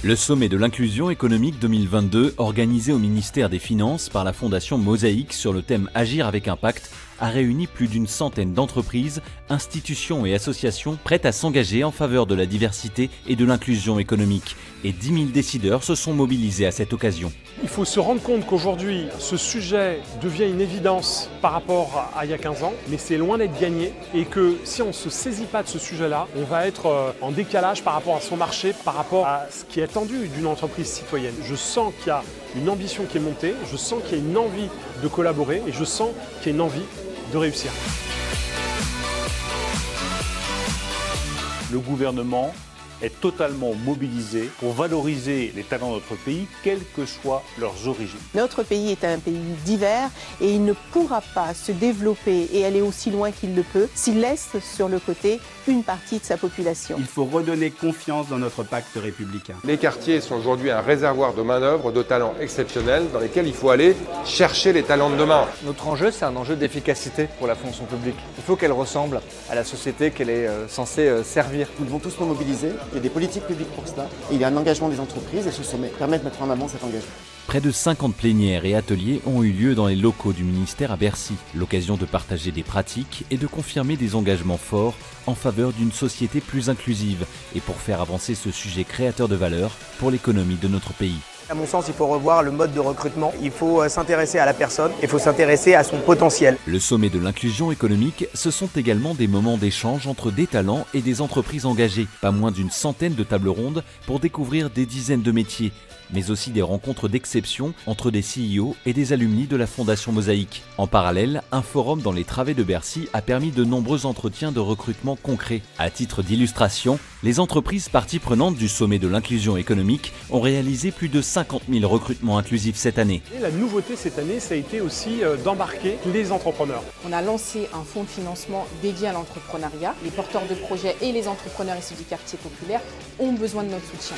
Le sommet de l'inclusion économique 2022, organisé au ministère des Finances par la Fondation Mosaïque sur le thème Agir avec impact, a réuni plus d'une centaine d'entreprises, institutions et associations prêtes à s'engager en faveur de la diversité et de l'inclusion économique. Et 10 000 décideurs se sont mobilisés à cette occasion. Il faut se rendre compte qu'aujourd'hui, ce sujet devient une évidence par rapport à il y a 15 ans, mais c'est loin d'être gagné et que si on ne se saisit pas de ce sujet-là, on va être en décalage par rapport à son marché, par rapport à ce qui est attendu d'une entreprise citoyenne. Je sens qu'il y a une ambition qui est montée, je sens qu'il y a une envie de collaborer et je sens qu'il y a une envie de réussir. Le gouvernement est totalement mobilisé pour valoriser les talents de notre pays, quelles que soient leurs origines. Notre pays est un pays divers et il ne pourra pas se développer et aller aussi loin qu'il le peut s'il laisse sur le côté une partie de sa population. Il faut redonner confiance dans notre pacte républicain. Les quartiers sont aujourd'hui un réservoir de main-d'œuvre, de talents exceptionnels dans lesquels il faut aller chercher les talents de demain. Notre enjeu, c'est un enjeu d'efficacité pour la fonction publique. Il faut qu'elle ressemble à la société qu'elle est censée servir. Nous devons tous nous mobiliser, il y a des politiques publiques pour cela, et il y a un engagement des entreprises et ce sommet permet de mettre en avant cet engagement. Près de 50 plénières et ateliers ont eu lieu dans les locaux du ministère à Bercy, l'occasion de partager des pratiques et de confirmer des engagements forts en faveur d'une société plus inclusive et pour faire avancer ce sujet créateur de valeur pour l'économie de notre pays. À mon sens, il faut revoir le mode de recrutement, il faut s'intéresser à la personne, il faut s'intéresser à son potentiel. Le sommet de l'inclusion économique, ce sont également des moments d'échange entre des talents et des entreprises engagées. Pas moins d'une centaine de tables rondes pour découvrir des dizaines de métiers, mais aussi des rencontres d'exception entre des CEO et des alumni de la Fondation Mosaïque. En parallèle, un forum dans les travées de Bercy a permis de nombreux entretiens de recrutement concrets. À titre d'illustration, les entreprises parties prenantes du sommet de l'inclusion économique ont réalisé plus de 50 000 recrutements inclusifs cette année. Et la nouveauté cette année, ça a été aussi d'embarquer les entrepreneurs. On a lancé un fonds de financement dédié à l'entrepreneuriat. Les porteurs de projets et les entrepreneurs issus du quartier populaire ont besoin de notre soutien.